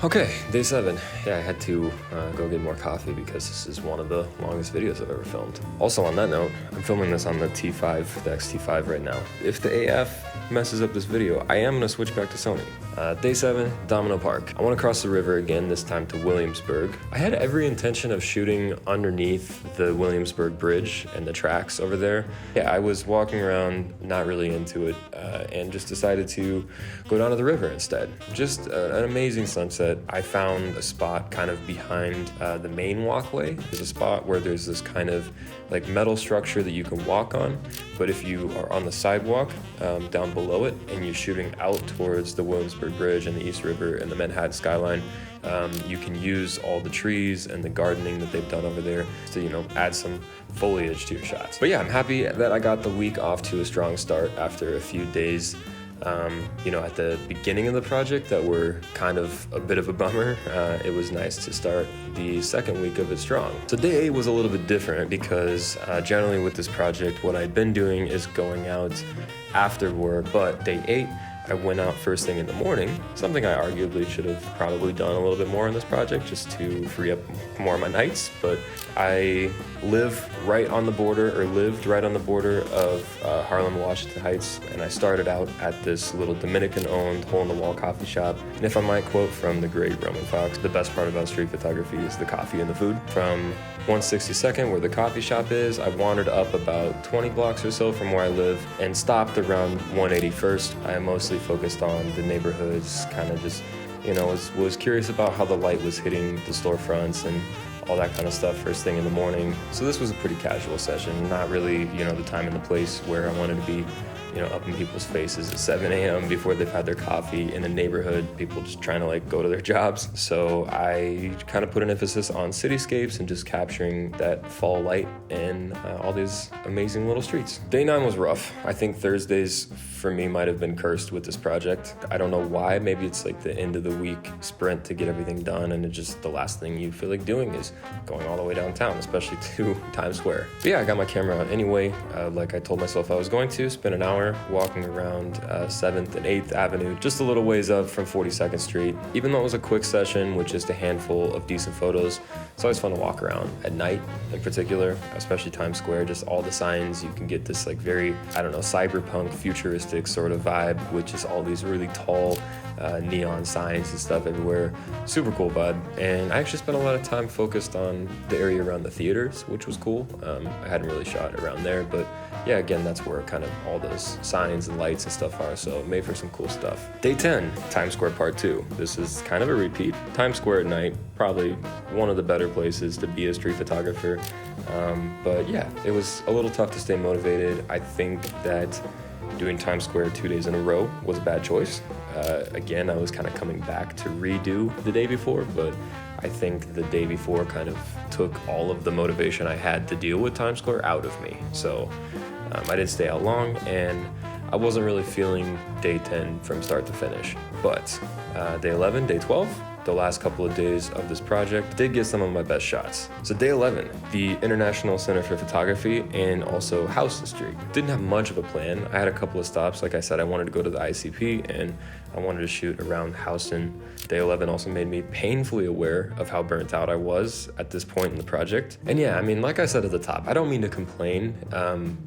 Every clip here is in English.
Okay, day 7. Yeah, I had to go get more coffee because this is one of the longest videos I've ever filmed. Also on that note, I'm filming this on the T5, the X-T5 right now. If the AF messes up this video, I am gonna switch back to Sony. Day 7, Domino Park. I wanna cross the river again, this time to Williamsburg. I had every intention of shooting underneath the Williamsburg Bridge and the tracks over there. Yeah, I was walking around, not really into it, and just decided to go down to the river instead. Just an amazing sunset. I found a spot kind of behind the main walkway. There's a spot where there's this kind of like metal structure that you can walk on, but if you are on the sidewalk down below it and you're shooting out towards the Williamsburg Bridge and the East River and the Manhattan skyline, you can use all the trees and the gardening that they've done over there to, you know, add some foliage to your shots. But yeah, I'm happy that I got the week off to a strong start after a few days you know, at the beginning of the project that were kind of a bit of a bummer. It was nice to start the second week of it strong. So day 8 was a little bit different because generally with this project, what I'd been doing is going out after work, but day 8, I went out first thing in the morning, something I arguably should have probably done a little bit more on this project just to free up more of my nights, but I lived right on the border of Harlem, Washington Heights, and I started out at this little Dominican-owned hole-in-the-wall coffee shop. And if I might quote from the great Roman Fox, the best part about street photography is the coffee and the food. From 162nd, where the coffee shop is, I wandered up about 20 blocks or so from where I live and stopped around 181st. I mostly focused on the neighborhoods, kind of just, you know, was curious about how the light was hitting the storefronts and all that kind of stuff first thing in the morning. So this was a pretty casual session, not really, you know, the time and the place where I wanted to be, you know, up in people's faces at 7 a.m. before they've had their coffee in a neighborhood, people just trying to like go to their jobs. So I kind of put an emphasis on cityscapes and just capturing that fall light in all these amazing little streets. Day 9 was rough. I think Thursdays for me might have been cursed with this project. I don't know why. Maybe it's like the end of the week sprint to get everything done, and it's just the last thing you feel like doing is going all the way downtown, especially to Times Square. But yeah, I got my camera out anyway, like I told myself I was going to. Spend an hour walking around 7th and 8th Avenue, just a little ways up from 42nd Street. Even though it was a quick session with just a handful of decent photos, it's always fun to walk around at night in particular, especially Times Square. Just all the signs, you can get this like very, I don't know, cyberpunk, futuristic sort of vibe, which is all these really tall neon signs and stuff everywhere. Super cool vibe. And I actually spent a lot of time focused on the area around the theaters, which was cool. I hadn't really shot around there, but yeah, again, that's where kind of all those signs and lights and stuff are, so it made for some cool stuff. Day 10, Times Square Part 2. This is kind of a repeat. Times Square at night, probably one of the better places to be a street photographer. But yeah, it was a little tough to stay motivated. I think that doing Times Square 2 days in a row was a bad choice. Again, I was kind of coming back to redo the day before, but I think the day before kind of took all of the motivation I had to deal with Times Square out of me. So I didn't stay out long, and I wasn't really feeling day 10 from start to finish. But day 11, day 12, the last couple of days of this project did get some of my best shots. So day 11, the International Center for Photography and also Houston Street. Didn't have much of a plan. I had a couple of stops. Like I said, I wanted to go to the ICP and I wanted to shoot around Houston. Day 11 also made me painfully aware of how burnt out I was at this point in the project. And yeah, I mean, like I said at the top, I don't mean to complain.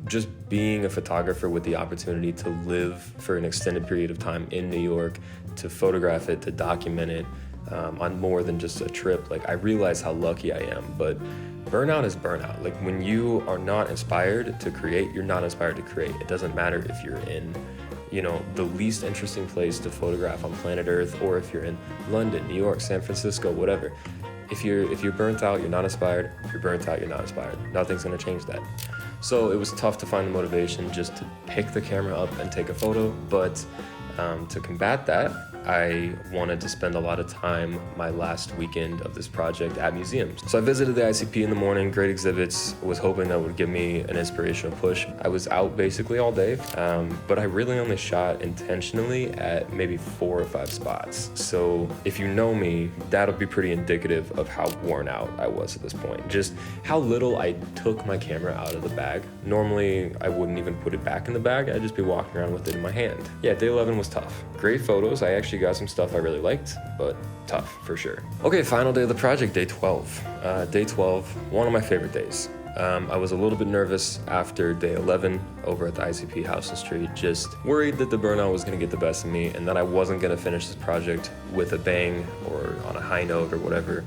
Just being a photographer with the opportunity to live for an extended period of time in New York, to photograph it, to document it, on more than just a trip. Like, I realize how lucky I am, but burnout is burnout. Like, when you are not inspired to create, you're not inspired to create. It doesn't matter if you're in, you know, the least interesting place to photograph on planet Earth, or if you're in London, New York, San Francisco, whatever. If you're burnt out, you're not inspired. If you're burnt out, you're not inspired. Nothing's gonna change that. So it was tough to find the motivation just to pick the camera up and take a photo, but to combat that, I wanted to spend a lot of time my last weekend of this project at museums. So I visited the ICP in the morning, great exhibits, was hoping that would give me an inspirational push. I was out basically all day, but I really only shot intentionally at maybe 4 or 5 spots. So if you know me, that'll be pretty indicative of how worn out I was at this point. Just how little I took my camera out of the bag. Normally, I wouldn't even put it back in the bag. I'd just be walking around with it in my hand. Yeah, day 11 was tough. Great photos. I actually actually got some stuff I really liked, but tough for sure. Okay, final day of the project, day 12. Day 12, one of my favorite days. I was a little bit nervous after day 11 over at the ICP House and Street, just worried that the burnout was gonna get the best of me and that I wasn't gonna finish this project with a bang or on a high note or whatever.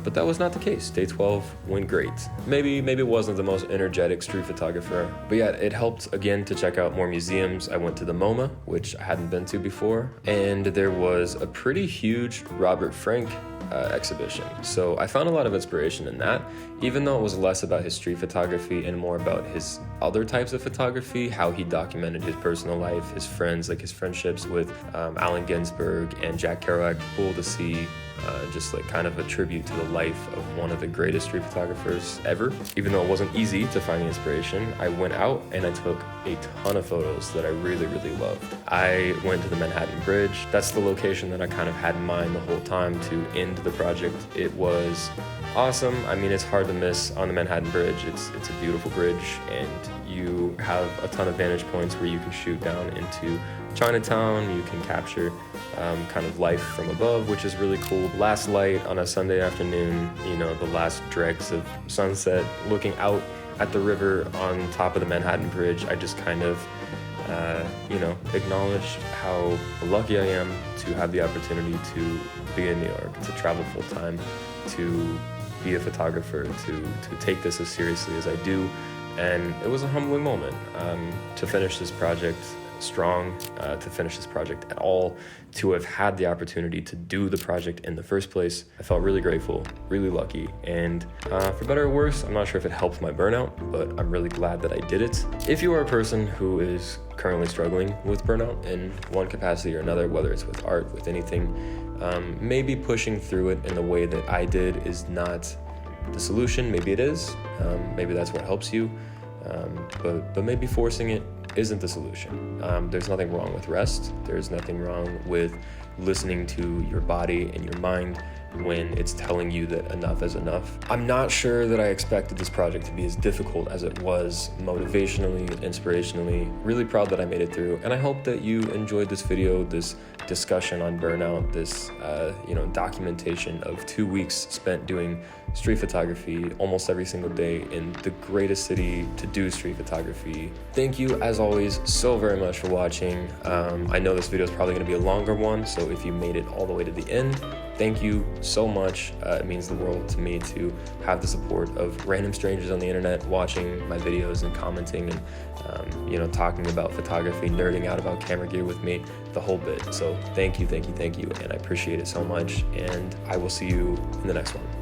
But that was not the case. Day 12 went great. Maybe it wasn't the most energetic street photographer, but yeah, it helped again to check out more museums. I went to the MoMA, which I hadn't been to before, and there was a pretty huge Robert Frank exhibition. So I found a lot of inspiration in that, even though it was less about his street photography and more about his other types of photography, how he documented his personal life, his friends, like his friendships with Allen Ginsberg and Jack Kerouac. Cool to see just like kind of a tribute to the life of one of the greatest street photographers ever. Even though it wasn't easy to find the inspiration, I went out and I took a ton of photos that I really, really loved. I went to the Manhattan Bridge. That's the location that I kind of had in mind the whole time to end the project. It was awesome. I mean, it's hard to miss on the Manhattan Bridge. It's a beautiful bridge, and you have a ton of vantage points where you can shoot down into Chinatown. You can capture kind of life from above, which is really cool. Last light on a Sunday afternoon, you know, the last dregs of sunset, looking out at the river on top of the Manhattan Bridge. I just kind of, you know, acknowledged how lucky I am to have the opportunity to be in New York, to travel full time, to be a photographer, to take this as seriously as I do. And it was a humbling moment to finish this project strong, to finish this project at all, to have had the opportunity to do the project in the first place. I felt really grateful, really lucky, and for better or worse, I'm not sure if it helped my burnout, but I'm really glad that I did it. If you are a person who is currently struggling with burnout in one capacity or another, whether it's with art, with anything, maybe pushing through it in the way that I did is not the solution. Maybe it is, maybe that's what helps you, but maybe forcing it isn't the solution. There's nothing wrong with rest. There's nothing wrong with listening to your body and your mind when it's telling you that enough is enough. I'm not sure that I expected this project to be as difficult as it was motivationally, inspirationally. Really proud that I made it through, and I hope that you enjoyed this video, this discussion on burnout, this you know, documentation of 2 weeks spent doing street photography almost every single day in the greatest city to do street photography. Thank you, as always, so very much for watching. I know this video is probably going to be a longer one, so if you made it all the way to the end, thank you so much. It means the world to me to have the support of random strangers on the internet watching my videos and commenting and you know, talking about photography, nerding out about camera gear with me, the whole bit. So thank you, and I appreciate it so much, and I will see you in the next one.